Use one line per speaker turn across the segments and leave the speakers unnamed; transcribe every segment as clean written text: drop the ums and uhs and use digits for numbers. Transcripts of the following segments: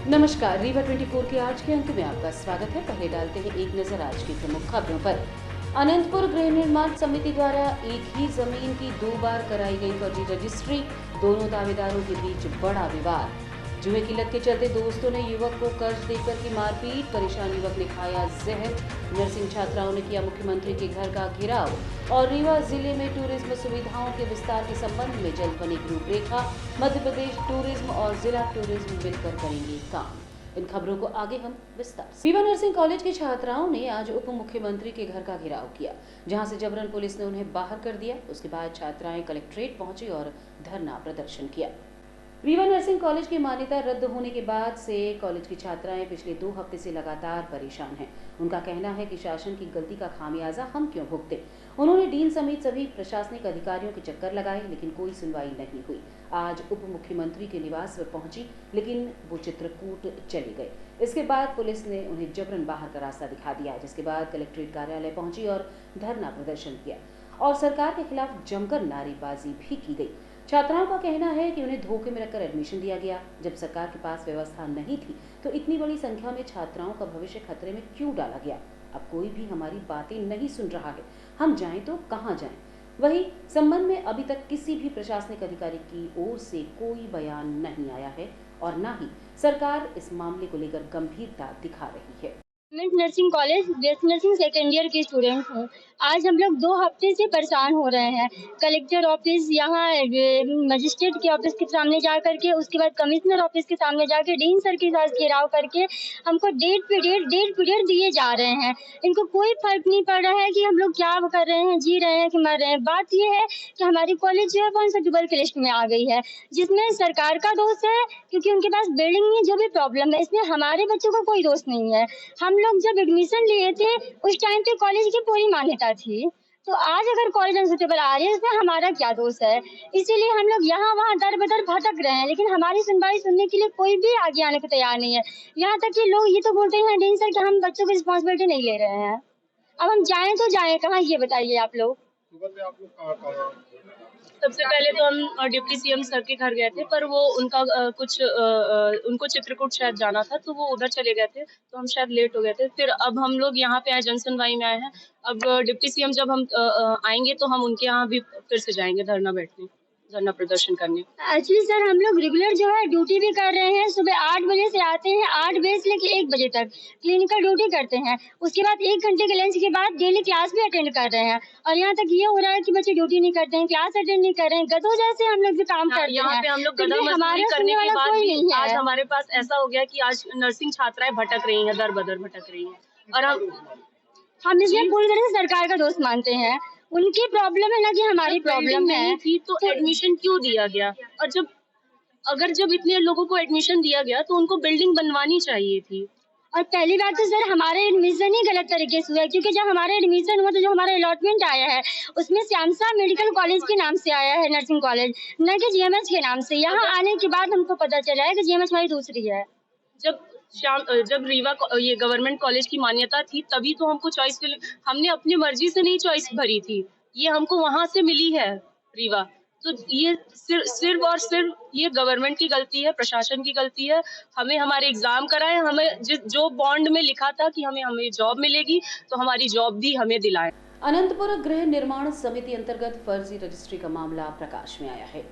नमस्कार, रीवा 24 के आज के अंक में आपका स्वागत है। पहले डालते हैं एक नजर आज की प्रमुख खबरों पर। अनंतपुर गृह निर्माण समिति द्वारा एक ही जमीन की 2 बार कराई गई फर्जी रजिस्ट्री, दोनों दावेदारों के बीच बड़ा विवाद। जुए की लत के चलते दोस्तों ने युवक को कर्ज देकर की मारपीट, परेशान युवक ने खाया जहर। नर्सिंग छात्राओं ने किया मुख्यमंत्री के घर का घेराव और रीवा जिले में टूरिज्म सुविधाओं के विस्तार के संबंध में जल्द बनेगी रूपरेखा। मध्य प्रदेश टूरिज्म और जिला टूरिज्म मिलकर करेंगे काम। इन खबरों को आगे हम विस्तार से। रीवा नर्सिंग कॉलेज की छात्राओं ने आज उप मुख्यमंत्री के घर का घेराव किया, जहां से जबरन पुलिस ने उन्हें बाहर कर दिया। उसके बाद छात्राएं कलेक्ट्रेट पहुंची और धरना प्रदर्शन किया। रीवा नर्सिंग कॉलेज की मान्यता रद्द होने के बाद से कॉलेज की छात्राएं पिछले 2 हफ्ते से लगातार परेशान हैं। उनका कहना है कि शासन की गलती का खामियाजा हम क्यों भुगते। उन्होंने डीन समेत सभी प्रशासनिक अधिकारियों के चक्कर लगाए, लेकिन कोई सुनवाई नहीं हुई। आज उप मुख्यमंत्री के निवास पर पहुंची, लेकिन वो चित्रकूट चले गए। इसके बाद पुलिस ने उन्हें जबरन बाहर का रास्ता दिखा दिया, जिसके बाद कलेक्ट्रेट कार्यालय पहुंची और धरना प्रदर्शन किया और सरकार के खिलाफ जमकर नारेबाजी भी की गई। छात्राओं का कहना है कि उन्हें धोखे में रखकर एडमिशन दिया गया। जब सरकार के पास व्यवस्था नहीं थी तो इतनी बड़ी संख्या में छात्राओं का भविष्य खतरे में क्यों डाला गया। अब कोई भी हमारी बातें नहीं सुन रहा है, हम जाएं तो कहां जाएं। वहीं संबंध में अभी तक किसी भी प्रशासनिक अधिकारी की ओर से कोई बयान नहीं आया है और न ही सरकार इस मामले को लेकर गंभीरता दिखा रही है।
Government nursing college BSc nursing second year की स्टूडेंट हूँ। आज हम लोग 2 हफ्ते से परेशान हो रहे हैं। कलेक्टर ऑफिस, यहाँ मजिस्ट्रेट के ऑफिस के सामने जा करके, उसके बाद कमिश्नर ऑफिस के सामने जाके डीन सर के साथ घेराव करके हमको डेट पीरियड दिए जा रहे हैं। इनको कोई फर्क नहीं पड़ रहा है कि हम लोग क्या कर रहे हैं, जी रहे हैं कि मर रहे हैं। बात ये है कि हमारी कॉलेज जो है वनसेटिबल की लिस्ट में आ गई है, जिसमें सरकार का दोष है क्योंकि उनके पास बिल्डिंग में जो भी प्रॉब्लम है, इसमें हमारे बच्चों का कोई दोष नहीं है। हम लोग जब एडमिशन लिए थे उस टाइम पे कॉलेज की पूरी मान्यता थी, तो आज अगर कॉलेज अनसुटेबल आ रही है इसमें हमारा क्या दोष है। इसीलिए हम लोग यहाँ वहाँ दर बदर भटक रहे हैं, लेकिन हमारी सुनवाई सुनने के लिए कोई भी आगे आने को तैयार नहीं है। यहाँ तक कि लोग ये तो बोलते हैं डीन सर कि हम बच्चों की रिस्पॉन्सिबिलिटी नहीं ले रहे हैं। अब हम जाएं तो जाएं कहाँ, ये बताइए आप लोग।
सबसे पहले तो हम डिप्टी सीएम सर के घर गए थे, पर वो उनका उनको चित्रकूट शायद जाना था, तो वो उधर चले गए थे, तो हम शायद लेट हो गए थे। फिर अब हम लोग यहाँ पे आए, जन सुनवाई में आए हैं। अब डिप्टी सीएम जब हम आएंगे तो हम उनके यहाँ भी फिर से जाएंगे धरना प्रदर्शन करने।
एक्चुअली सर हम लोग रेगुलर जो है ड्यूटी भी कर रहे हैं। सुबह 8 बजे से आते हैं, 8 बजे से लेकर 1 बजे तक क्लिनिकल ड्यूटी करते हैं। उसके बाद 1 घंटे के लंच के बाद डेली क्लास भी अटेंड कर रहे हैं। और यहाँ तक ये हो रहा है कि बच्चे ड्यूटी नहीं करते हैं, क्लास अटेंड नहीं कर रहे हैं, गधों जैसे हम लोग भी काम करते हैं।
यहाँ पे हम लोग गधा मजदूरी करने के बाद भी आज हमारे पास ऐसा हो गया कि आज नर्सिंग छात्राएं भटक रही हैं, दर बदर भटक रही हैं। और
हम इसमें पूरी तरह से सरकार का दोष मानते हैं। उनकी प्रॉब्लम है ना कि हमारी प्रॉब्लम है।
थी तो एडमिशन क्यों दिया गया? और जब इतने लोगों को एडमिशन दिया गया तो उनको बिल्डिंग बनवानी चाहिए थी।
और पहली बात तो सर हमारे एडमिशन ही गलत तरीके से हुआ है, क्योंकि जब हमारा एडमिशन हुआ तो जो हमारा अलॉटमेंट आया है उसमें श्यामसा मेडिकल कॉलेज के नाम से आया है, नर्सिंग कॉलेज, न कि जीएमएच के नाम से। यहाँ आने के बाद हमको पता चला है कि जीएमएच हमारी दूसरी है।
जब रीवा ये गवर्नमेंट कॉलेज की मान्यता थी तभी तो हमको चॉइस हमने अपनी मर्जी से नहीं चॉइस भरी थी, ये हमको वहां से मिली है रीवा। तो ये सिर्फ और सिर्फ ये गवर्नमेंट की गलती है, प्रशासन की गलती है। हमें हमारे एग्जाम कराए, हमें जो बॉन्ड में लिखा था कि हमें जॉब मिलेगी तो हमारी जॉब भी हमें दिलाए।
अनंतपुर गृह निर्माण समिति अंतर्गत फर्जी रजिस्ट्री का मामला प्रकाश में आया है।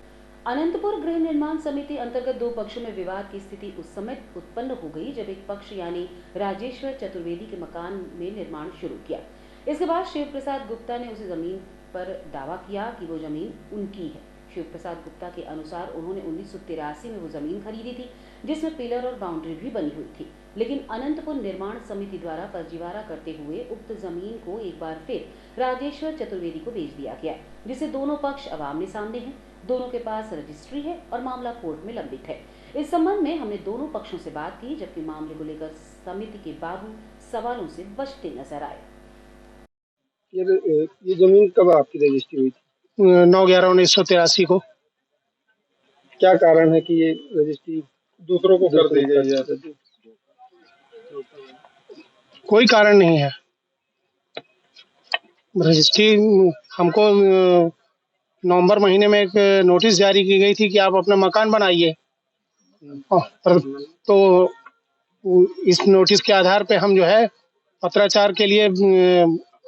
अनंतपुर गृह निर्माण समिति अंतर्गत 2 पक्षों में विवाद की स्थिति उस समय उत्पन्न हो गई जब एक पक्ष यानी राजेश्वर चतुर्वेदी के मकान में निर्माण शुरू किया। इसके बाद शिव प्रसाद गुप्ता ने उसी जमीन पर दावा किया कि वो जमीन उनकी है। शिव प्रसाद गुप्ता के अनुसार उन्होंने 1983 में वो जमीन खरीदी थी, जिसमें पिलर और बाउंड्री भी बनी हुई थी। लेकिन अनंतपुर निर्माण समिति द्वारा फर्जीवाड़ा करते हुए उक्त जमीन को एक बार फिर राजेश्वर चतुर्वेदी को बेच दिया गया, जिसे दोनों पक्ष अब आमने सामने हैं। दोनों के पास रजिस्ट्री है और मामला कोर्ट में लंबित है। इस संबंध में हमने दोनों पक्षों से बात की, जबकि मामले को लेकर समिति के बाबू सवालों से बचते नजर आए।
ये जमीन कब आपकी रजिस्ट्री हुई थी?
9/11/1983 को।
क्या कारण है कि ये रजिस्ट्री दूसरों को कर दी गई?
कोई कारण नहीं है। रजिस्ट्री हमको नवंबर महीने में एक नोटिस जारी की गई थी कि आप अपना मकान बनाइए, तो इस नोटिस के आधार पे हम जो है पत्राचार के लिए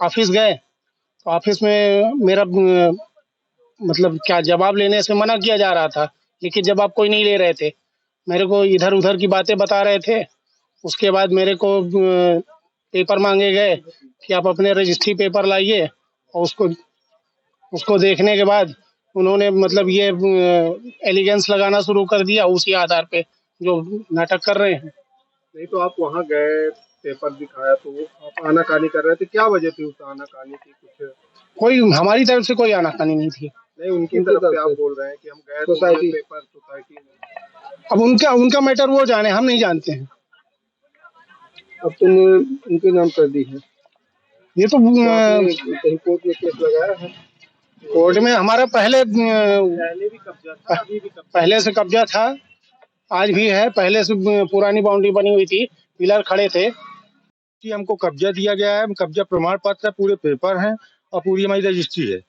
ऑफिस गए। तो ऑफिस में मेरा मतलब क्या जवाब लेने से मना किया जा रहा था, लेकिन जवाब कोई नहीं ले रहे थे। मेरे को इधर उधर की बातें बता रहे थे। उसके बाद मेरे को पेपर मांगे गए कि आप अपने रजिस्ट्री पेपर लाइए, और उसको देखने के बाद उन्होंने मतलब ये एलिगेंस लगाना शुरू कर दिया उसी आधार पे जो नाटक कर रहे हैं।
नहीं तो आप वहाँ गए, पेपर दिखाया तो वो आप आनाकानी कर रहे थे, क्या वजह थी उस आनाकानी की? कुछ
कोई हमारी तरफ से कोई आनाकानी नहीं थी।
नहीं, उनकी तरफ से आप बोल रहे हैं कि हम गए सोसाइटी पेपर सोसाइटी में।
अब उनका मैटर वो जाने, हम नहीं जानते हैं।
अब तुमने उनके नाम कर दी है,
ये तो
कहीं कोर्ट में केस लगाया है?
कोर्ट में हमारा पहले
भी कब्जा था, अभी भी कब्जा
पहले से कब्जा था, आज भी है। पहले से पुरानी बाउंड्री बनी हुई थी, पिलर खड़े थे
कि हमको कब्जा दिया गया है। कब्जा प्रमाण पत्र है, पूरे पेपर हैं और पूरी हमारी रजिस्ट्री है।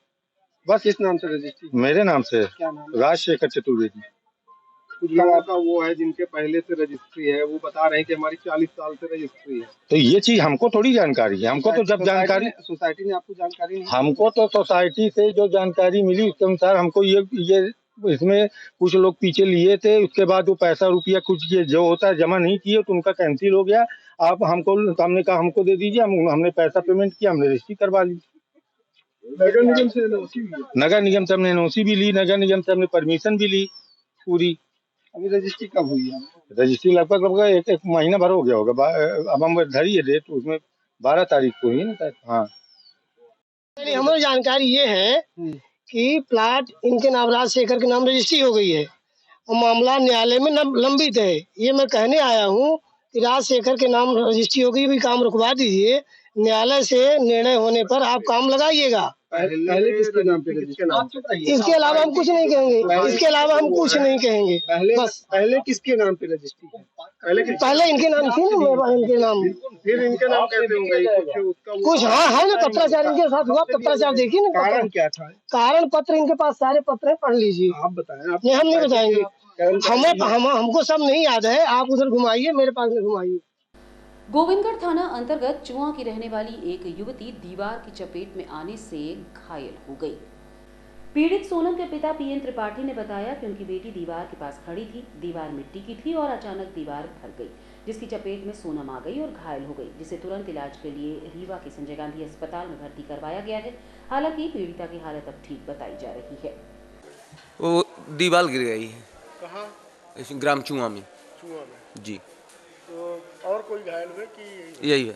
बस इस नाम से रजिस्ट्री?
मेरे नाम से
क्या नाम?
राजशेखर चतुर्वेदी।
कुछ लोगों का वो है जिनके पहले से रजिस्ट्री है, वो बता रहे हैं कि हमारी 40 साल से रजिस्ट्री है।
तो ये चीज हमको थोड़ी जानकारी है। हमको तो जब जानकारी
सोसाइटी ने आपको जानकारी नहीं?
हमको तो सोसाइटी से जो जानकारी मिली उसके अनुसार हमको ये इसमें कुछ लोग पीछे लिए थे। उसके बाद वो पैसा रुपया कुछ ये जो होता है जमा नहीं किए तो उनका कैंसिल हो गया। आप हमने कहा हमको दे दीजिए, हमने पैसा पेमेंट किया, हमने रजिस्ट्री करवा ली।
नगर निगम से एनओसी भी?
नगर निगम से हमने एनओसी भी ली, नगर निगम से हमने परमिशन भी ली पूरी।
अभी रजिस्ट्री कब हुई है?
रजिस्ट्री लगभग एक महीना भर हो गया होगा। अब हम धरी है डेट, उसमें 12 तारीख को ही ना। हाँ,
हमारी जानकारी ये है कि प्लाट इनके नाम राजशेखर के नाम रजिस्ट्री हो गई है और मामला न्यायालय में लंबित है। ये मैं कहने आया हूँ कि राजशेखर के नाम रजिस्ट्री हो गई, भी काम रुकवा दीजिए। न्यायालय से निर्णय होने पर आप काम लगाइएगा।
पहले किसके नाम पे रजिस्ट्री?
इसके अलावा हम कुछ नहीं कहेंगे, इसके अलावा हम कुछ नहीं कहेंगे।
बस पहले किसके नाम पे रजिस्ट्री है?
पहले इनके नाम थी ना, इनके नाम।
फिर इनके नाम कैसे हो गई?
कुछ हाँ है ना, पत्राचार इनके साथ हुआ। पत्राचार देखिए ना,
कारण क्या था?
कारण पत्र इनके पास सारे पत्र हैं, पढ़ लीजिए।
आप बताएं।
नहीं, हम नहीं बताएंगे। हमको सब नहीं याद है। आप उधर घुमाइए, मेरे पास में घुमाइए।
गोविंदगढ़ थाना अंतर्गत चुआ की रहने वाली एक युवती दीवार की चपेट में आने से घायल हो गई। पीड़ित सोनम के पिता पीएन त्रिपाठी ने बताया कि उनकी बेटी दीवार के पास खड़ी थी। दीवार मिट्टी की थी और अचानक दीवार ढल गई, जिसकी चपेट में सोनम आ गई और घायल हो गई, जिसे तुरंत इलाज के लिए रीवा के संजय गांधी अस्पताल में भर्ती करवाया गया है। हालांकि पीड़िता की हालत अब ठीक बताई जा रही है।
वो दीवार गिर गई है।
कहाँ?
ग्राम चुआ में।
चुआ में
जी।
तो और कोई घायल हुए कि
यही है?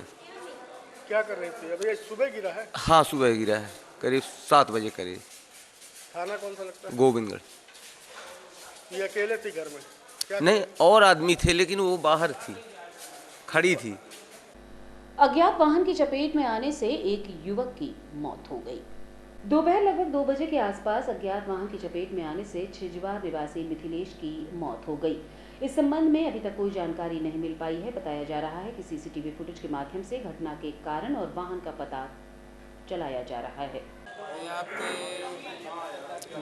क्या कर रहे थे अभी? सुबह गिरा है?
हाँ, सुबह गिरा है, करीब 7 बजे करीब।
थाना कौन सा लगता है?
गोविंदगढ़।
ये अकेले थी घर में? क्या
नहीं, और आदमी थे, लेकिन वो बाहर थी, खड़ी थी।
अज्ञात वाहन की चपेट में आने से एक युवक की मौत हो गई। दोपहर लगभग 2 बजे के आसपास अज्ञात वाहन की चपेट में आने से छिजवार निवासी मिथिलेश की मौत हो गई। इस संबंध में अभी तक कोई जानकारी नहीं मिल पाई है। बताया जा रहा है कि सीसीटीवी फुटेज के माध्यम से घटना के कारण और वाहन का पता चलाया जा रहा है।
आपके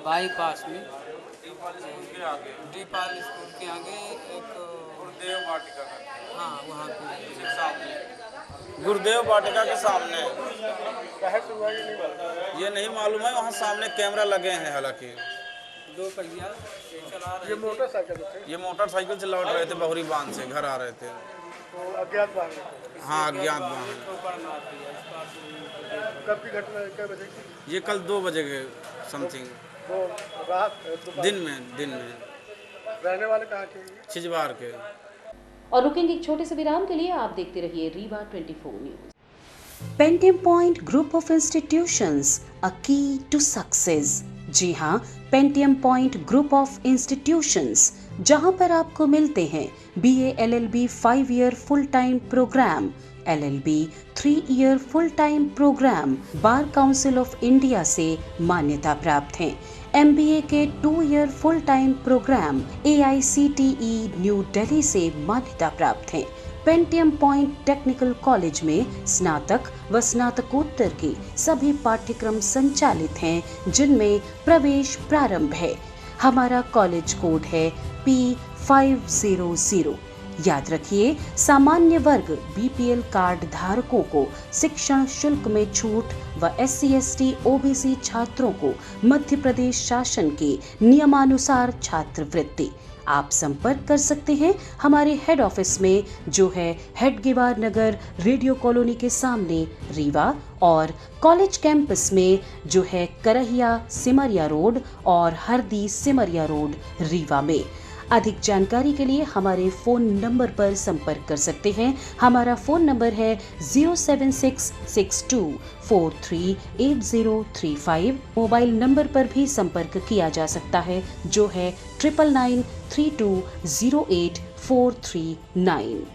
बाईपास में डीपाल स्कूल के आगे एक गुरुदेव वाटिका का, हाँ वहाँ पे
गुरुदेव वाटिका के सामने
नहीं
ये नहीं मालूम है। वहाँ सामने कैमरा लगे हैं। हालांकि
2 पहिया चला रहे
ये मोटरसाइकिल थे?
ये मोटरसाइकिल से लौट रहे थे, बहुरी बांध से घर आ रहे थे।
तो अज्ञात वाहन?
हाँ, अज्ञात वाहन।
कब की घटना है? क्या बजे की?
ये कल 2 बजे के समथिंग।
वो रात?
दिन में।
रहने वाले कहाँ के?
छिजवार के।
और रुकेंगे एक छोटे से विराम के लिए। आप देखते रहिए Rewa 24 news.
Pentium Point Group of Institutions, a key to success। जी हाँ, Pentium Point Group of Institutions, जहाँ पर आपको मिलते हैं BA LLB 5 year full time programme, LLB 3 year full time programme, Bar Council of India से मान्यता प्राप्त हैं। MBA के 2 year full time programme AICTE New Delhi से मान्यता प्राप्त हैं। पेंटियम पॉइंट टेक्निकल कॉलेज में स्नातक व स्नातकोत्तर के सभी पाठ्यक्रम संचालित हैं, जिनमें प्रवेश प्रारंभ है। हमारा कॉलेज कोड है P500। याद रखिए, सामान्य वर्ग बीपीएल कार्ड धारकों को शिक्षण शुल्क में छूट व SC/ST OBC छात्रों को मध्य प्रदेश शासन के नियमानुसार छात्रवृत्ति। आप संपर्क कर सकते हैं हमारे हेड ऑफिस में, जो है हेडगेवार नगर, रेडियो कॉलोनी के सामने, रीवा, और कॉलेज कैंपस में, जो है करहिया सिमरिया रोड और हरदी सिमरिया रोड, रीवा में। अधिक जानकारी के लिए हमारे फ़ोन नंबर पर संपर्क कर सकते हैं। हमारा फ़ोन नंबर है 07662438035। मोबाइल नंबर पर भी संपर्क किया जा सकता है, जो है 9993208439।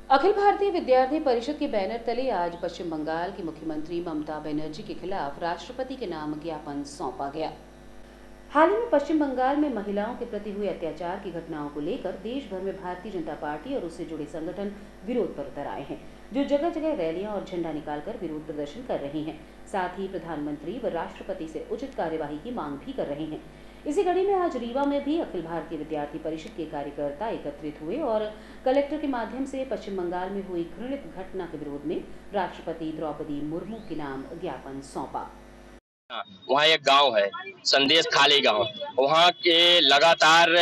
अखिल भारतीय विद्यार्थी परिषद के बैनर तले आज पश्चिम बंगाल की मुख्यमंत्री ममता बनर्जी के खिलाफ राष्ट्रपति के नाम ज्ञापन सौंपा गया। हाल ही में पश्चिम बंगाल में महिलाओं के प्रति हुए अत्याचार की घटनाओं को लेकर देश भर में भारतीय जनता पार्टी और उससे जुड़े संगठन विरोध पर उतर आए हैं, जो जगह जगह रैलियां और झंडा निकालकर विरोध प्रदर्शन कर रहे हैं। साथ ही प्रधानमंत्री व राष्ट्रपति से उचित कार्यवाही की मांग भी कर रहे हैं। इसी कड़ी में आज रीवा में भी अखिल भारतीय विद्यार्थी परिषद के कार्यकर्ता एकत्रित हुए और कलेक्टर के माध्यम से पश्चिम बंगाल में हुई घृणित घटना के विरोध में राष्ट्रपति द्रौपदी मुर्मू के नाम ज्ञापन सौंपा।
वहाँ एक गांव है संदेश खाली गांव, वहाँ के लगातार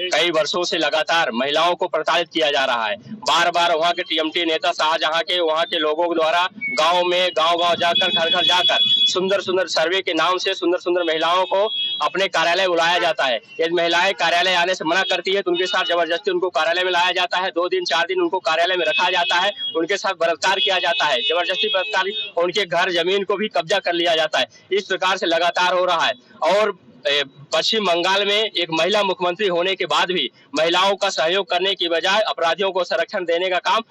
कई वर्षों से लगातार महिलाओं को प्रताड़ित किया जा रहा है। बार बार वहाँ के टीएमटी नेता शाहजहां के वहाँ के लोगों द्वारा गांव में गांव जाकर घर घर जाकर सुंदर सुंदर सर्वे के नाम से सुंदर सुंदर महिलाओं को अपने कार्यालय बुलाया जाता है। यदि महिलाएं कार्यालय आने से मना करती है तो उनके साथ जबरदस्ती उनको कार्यालय में लाया जाता है। 2 दिन 4 दिन उनको कार्यालय में रखा जाता है, उनके साथ बलात्कार किया जाता है, जबरदस्ती बलात्कार, उनके घर जमीन को भी कब्जा कर लिया जाता है। इस प्रकार से लगातार हो रहा है। और पश्चिम बंगाल में एक महिला मुख्यमंत्री होने के बाद भी महिलाओं का सहयोग करने की बजाय अपराधियों को संरक्षण देने का काम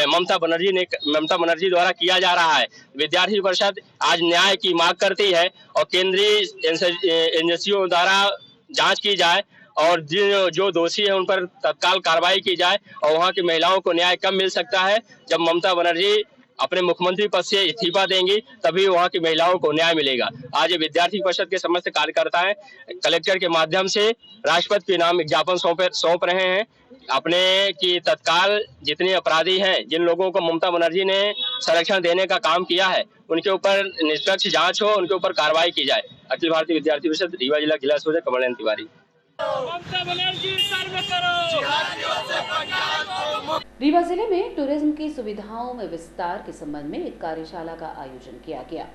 ममता बनर्जी द्वारा किया जा रहा है। विद्यार्थी परिषद आज न्याय की मांग करती है और केंद्रीय एजेंसियों द्वारा जांच की जाए और जो दोषी है उन पर तत्काल कार्रवाई की जाए। और वहाँ की महिलाओं को न्याय कब मिल सकता है? जब ममता बनर्जी अपने मुख्यमंत्री पद से इस्तीफा देंगी, तभी वहाँ की महिलाओं को न्याय मिलेगा। आज ये विद्यार्थी परिषद के समस्त कार्यकर्ता है कलेक्टर के माध्यम से राष्ट्रपति के नाम ज्ञापन सौंप रहे हैं अपने की तत्काल जितने अपराधी हैं, जिन लोगों को ममता बनर्जी ने संरक्षण देने का काम किया है, उनके ऊपर निष्पक्ष जांच हो, उनके ऊपर कार्रवाई की जाए। अखिल भारतीय विद्यार्थी परिषद रीवा जिला जिला सोजा कमल तिवारी।
रीवा जिले में टूरिज्म की सुविधाओं में विस्तार के संबंध में एक कार्यशाला का आयोजन किया गया।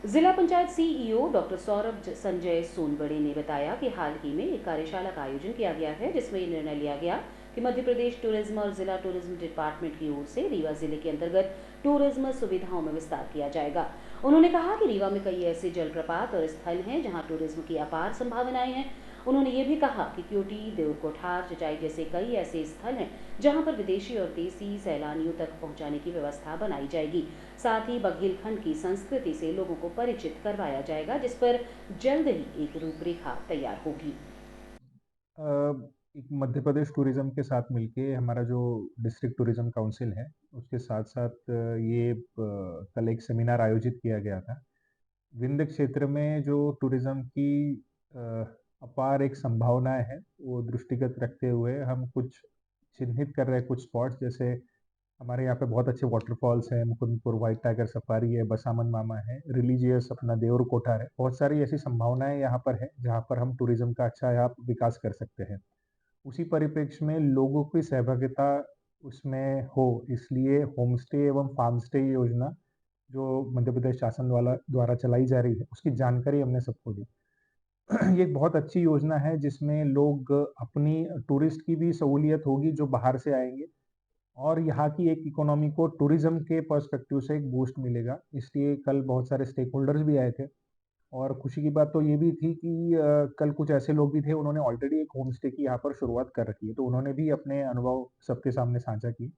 जिला पंचायत CEO डॉक्टर सौरभ संजय सोनबड़े ने बताया कि हाल ही में एक कार्यशाला का आयोजन किया गया है, जिसमें निर्णय लिया गया कि मध्य प्रदेश टूरिज्म और जिला टूरिज्म डिपार्टमेंट की ओर से रीवा जिले के अंतर्गत टूरिज्म सुविधाओं में विस्तार किया जाएगा। उन्होंने कहा कि रीवा में कई ऐसे जलप्रपात और स्थल हैं जहां टूरिज्म की अपार संभावनाएं हैं। उन्होंने ये भी कहा कि क्योटी, देउरकोठार, चचाई जैसे कई ऐसे स्थल हैं जहां पर विदेशी और देसी सैलानियों तक पहुंचाने की व्यवस्था बनाई जाएगी। साथ ही बघेलखंड की संस्कृति से लोगों को परिचित करवाया जाएगा, जिस पर जल्द ही एक रूपरेखा तैयार होगी।
मध्य प्रदेश टूरिज्म के साथ मिलके हमारा जो डिस्ट्रिक्ट टूरिज्म काउंसिल है, उसके साथ साथ ये कल एक सेमिनार आयोजित किया गया था। विंध्य क्षेत्र में जो टूरिज्म की अपार एक संभावनाएं है, वो दृष्टिगत रखते हुए हम कुछ चिन्हित कर रहे हैं। कुछ स्पॉट्स जैसे हमारे यहाँ पे बहुत अच्छे वाटरफॉल्स हैं, मुकुंदपुर व्हाइट टाइगर सफारी है, बसामन मामा है, रिलीजियस अपना देउरकोठार है। बहुत सारी ऐसी संभावनाएं यहाँ पर है जहाँ पर हम टूरिज्म का अच्छा यहाँ विकास कर सकते हैं। उसी परिप्रेक्ष्य में लोगों की सहभागिता उसमें हो, इसलिए होम स्टे एवं फार्म स्टे योजना जो मध्य प्रदेश शासन द्वारा चलाई जा रही है, उसकी जानकारी हमने सबको दी। ये एक बहुत अच्छी योजना है जिसमें लोग अपनी टूरिस्ट की भी सहूलियत होगी जो बाहर से आएंगे, और यहाँ की एक इकोनॉमी को टूरिज्म के पर्सपेक्टिव से एक बूस्ट मिलेगा। इसलिए कल बहुत सारे स्टेक होल्डर्स भी आए थे, और खुशी की बात तो ये भी थी कि कल कुछ ऐसे लोग भी थे, उन्होंने ऑलरेडी एक होम स्टे की यहाँ पर शुरुआत कर रखी है, तो उन्होंने भी अपने अनुभव सबके सामने साझा की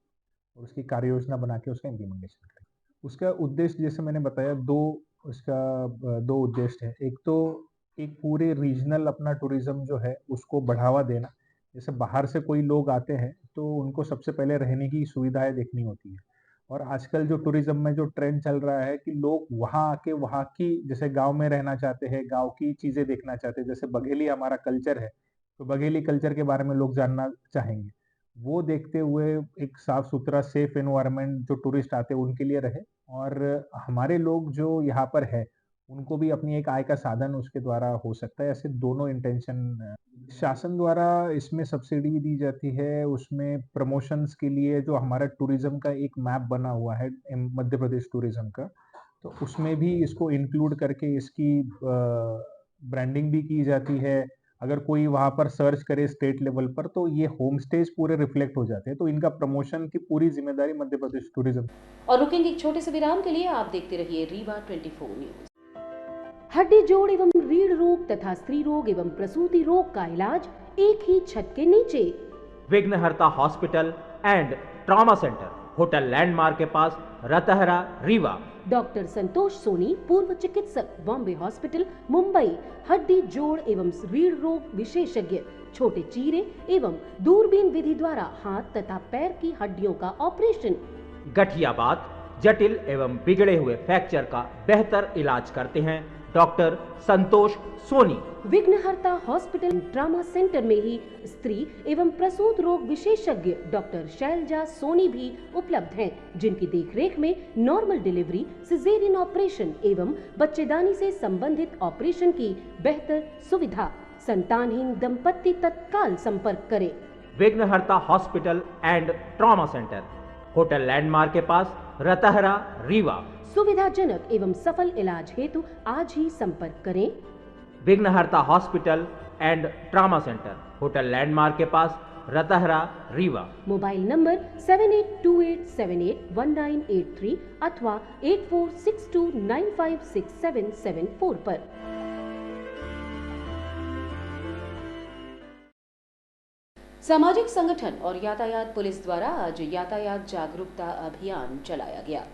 और उसकी कार्य योजना बना के उसका इम्प्लीमेंटेशन करें। उसका उद्देश्य जैसे मैंने बताया, दो उद्देश्य है। एक तो एक पूरे रीजनल अपना टूरिज्म जो है उसको बढ़ावा देना। जैसे बाहर से कोई लोग आते हैं तो उनको सबसे पहले रहने की सुविधाएं देखनी होती है, और आजकल जो टूरिज्म में जो ट्रेंड चल रहा है कि लोग वहाँ आके वहाँ की जैसे गांव में रहना चाहते हैं, गांव की चीजें देखना चाहते हैं, जैसे बघेली हमारा कल्चर है, तो बघेली कल्चर के बारे में लोग जानना चाहेंगे। वो देखते हुए एक साफ सुथरा सेफ एनवायरनमेंट जो टूरिस्ट आते हैं उनके लिए रहे, और हमारे लोग जो यहाँ पर है उनको भी अपनी एक आय का साधन उसके द्वारा हो सकता है। ऐसे दोनों इंटेंशन शासन द्वारा इसमें सब्सिडी दी जाती है। उसमें प्रमोशंस के लिए जो हमारा टूरिज्म का एक मैप बना हुआ है मध्य प्रदेश टूरिज्म का, तो उसमें भी इसको इंक्लूड करके इसकी ब्रांडिंग भी की जाती है। अगर कोई वहां पर सर्च करे स्टेट लेवल पर तो ये होम स्टेज पूरे रिफ्लेक्ट हो जाते हैं, तो इनका प्रमोशन की पूरी जिम्मेदारी मध्य प्रदेश टूरिज्म।
और रुकेंगे एक छोटे से विराम के लिए, आप देखते रहिए रीवा 24 न्यूज। हड्डी जोड़ एवं रीढ़ रोग तथा स्त्री रोग एवं प्रसूति रोग का इलाज एक ही छत के नीचे।
विघ्नहर्ता hospital and trauma centre, hotel landmark के पास, रतहरा, रीवा।
डॉक्टर संतोष सोनी, पूर्व चिकित्सक, बॉम्बे हॉस्पिटल, मुंबई। हड्डी जोड़ एवं रीढ़ रोग विशेषज्ञ, छोटे चीरे एवं दूरबीन विधि द्वारा हाथ तथा पैर की हड्डियों का ऑपरेशन।
गठियाबात, जटिल एवं बिगड़े हुए फ्रैक्चर का बेहतर इलाज करते हैं डॉक्टर संतोष सोनी।
विघ्नहर्ता हॉस्पिटल ट्रामा सेंटर में ही स्त्री एवं प्रसूत रोग विशेषज्ञ डॉक्टर शैलजा सोनी भी उपलब्ध हैं, जिनकी देखरेख में नॉर्मल डिलीवरी, सिजेरियन ऑपरेशन एवं बच्चेदानी से संबंधित ऑपरेशन की बेहतर सुविधा। संतानहीन दंपत्ति तत्काल संपर्क करें।
विघ्नहर्ता hospital and trauma centre, hotel landmark के पास, रतहरा, रीवा।
सुविधाजनक एवं सफल इलाज हेतु आज ही संपर्क करें।
विघ्नहर्ता hospital and trauma centre, hotel landmark के पास, रतहरा, रीवा।
मोबाइल नंबर 7828781983 अथवा 8462956774 पर। सामाजिक संगठन और यातायात पुलिस द्वारा आज यातायात जागरूकता अभियान चलाया गया।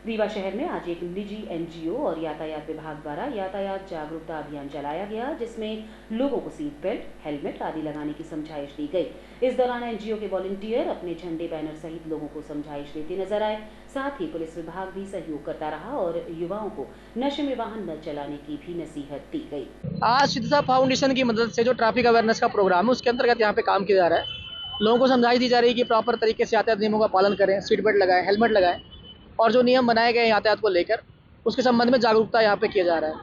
रीवा शहर में आज एक निजी एनजीओ और यातायात विभाग द्वारा यातायात जागरूकता अभियान चलाया गया, जिसमें लोगों को सीट बेल्ट, हेलमेट आदि लगाने की समझाइश दी गई। इस दौरान एनजीओ के वॉलंटियर अपने झंडे, बैनर सहित लोगों को समझाइश देते नजर आए। साथ ही पुलिस विभाग भी सहयोग करता रहा और युवाओं को नशे में वाहन न चलाने की भी नसीहत दी गई।
आज सिद्धसा फाउंडेशन की मदद से जो ट्रैफिक अवेयरनेस का प्रोग्राम है उसके अंतर्गत यहाँ पे काम किया जा रहा है। लोगों को समझाइश दी जा रही है कि प्रॉपर तरीके से यातायात नियमों का पालन करें, सीट बेल्ट लगाएं, हेलमेट लगाएं, और जो नियम बनाए गए यातायात को लेकर उसके संबंध में जागरूकता यहाँ पे किया जा रहा है।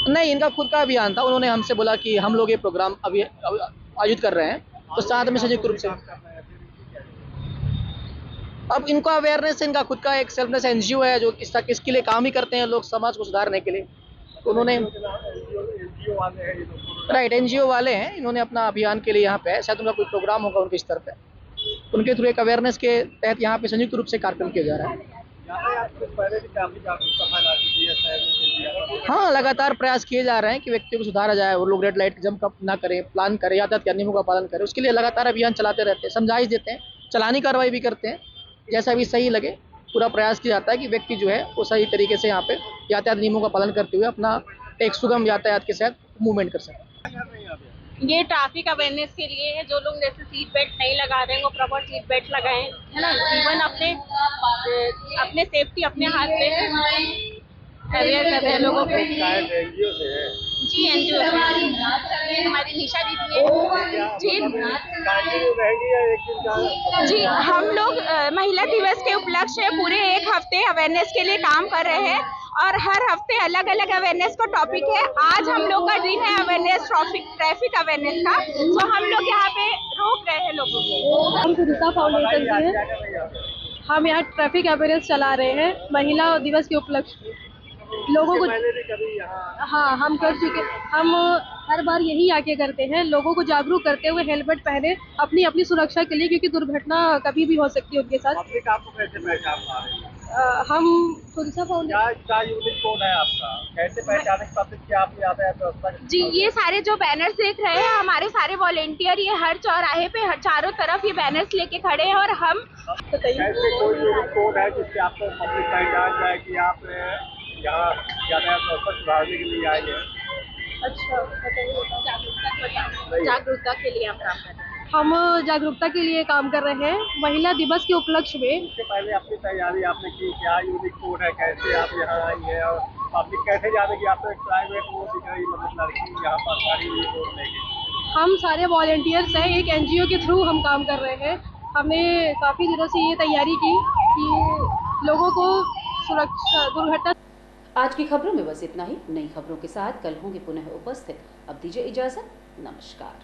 नहीं, इनका खुद का अभियान था। उन्होंने हमसे बोला कि हम लोग ये प्रोग्राम अभी आयोजित कर रहे हैं, तो साथ में संयुक्त रूप से अब इनको अवेयरनेस, इनका खुद का एक सेल्फनेस एनजीओ है जो इसके लिए काम ही करते हैं, लोग समाज को सुधारने के लिए। तो उन्होंने राइट एनजीओ वाले हैं, इन्होंने अपना अभियान के लिए यहाँ पे, शायद उनका कोई प्रोग्राम होगा उनके स्तर पे, उनके थ्रू एक अवेयरनेस के तहत यहाँ पे संयुक्त रूप से कार्यक्रम किया जा रहा है। हाँ, लगातार प्रयास किए जा रहे हैं कि व्यक्तियों को सुधारा जाए, वो लोग रेड लाइट जंप ना करें, प्लान करें, यातायात के नियमों का पालन करें। उसके लिए लगातार अभियान चलाते रहते हैं, समझाइश देते हैं, चलानी कार्रवाई भी करते हैं। जैसा भी सही लगे पूरा प्रयास किया जाता है कि व्यक्ति जो है वो सही तरीके से यहाँ पे यातायात नियमों का पालन करते हुए अपना एक सुगम यातायात के साथ मूवमेंट कर सकें।
ये ट्रैफिक अवेयरनेस के लिए है। जो लोग जैसे सीट बेल्ट नहीं लगा रहे हैं वो प्रॉपर सीट बेल्ट लगाएं, है ना। जीवन अपने सेफ्टी अपने हाथ पे है। अवेयर कर रहे हैं लोगों को। जी एनजीओ से हमारी निशा दीदी है। जी हम लोग महिला दिवस के उपलक्ष्य पूरे एक हफ्ते अवेयरनेस के लिए काम कर रहे हैं और हर हफ्ते अलग अलग अवेयरनेस का टॉपिक है। आज हम लोग का दिन है अवेयरनेस ट्रैफिक अवेयरनेस का, तो हम लोग यहाँ पे रोक रहे हैं लोगों को।
हम सिद्धसा फाउंडेशन से हैं, हम यहाँ ट्रैफिक अवेयरनेस चला रहे हैं महिला दिवस के उपलक्ष्य लोगों को। हाँ, हम कर चुके, हम हर बार यही आके करते हैं, लोगों को जागरूक करते हुए हेलमेट पहने अपनी सुरक्षा के लिए, क्योंकि दुर्घटना कभी भी हो सकती है उनके साथ। हम सिद्धसा फाउंडेशन।
क्या यूनिक कोड है आपका? कैसे पहचाने कि आप यातायात व्यवस्था?
जी, ये सारे जो बैनर्स देख रहे हैं हमारे सारे वॉलेंटियर ये हर चौराहे पे चारों तरफ ये बैनर्स लेके खड़े हैं और हम
कैसे कोई यूनिक कोड है जिससे आपको पब्लिक पहचान जाए कि आप यहाँ यातायात व्यवस्था सुधारने के लिए आए हैं?
अच्छा, जागरूकता के लिए हम काम कर रहे हैं।
हम जागरूकता के लिए काम कर रहे हैं महिला दिवस के उपलक्ष्य में।
इससे पहले अपनी तैयारी आपने की, क्या यूनिक कोड है, कैसे आप यहाँ आई है और पब्लिक कैसे जाने की आपको एक प्राइवेट वो दिख रही, मतलब लड़की यहाँ पर सारी ये कोड लेके? हम
सारे वॉलंटियर्स हैं, एक एनजीओ के थ्रू हम काम कर रहे हैं। हमने काफ़ी दिनों से ये तैयारी की कि लोगों को सुरक्षा दुर्घटना।
आज की खबरों में बस इतना ही। नई खबरों के साथ कल होंगे पुनः उपस्थित। अब दीजिए इजाजत। नमस्कार।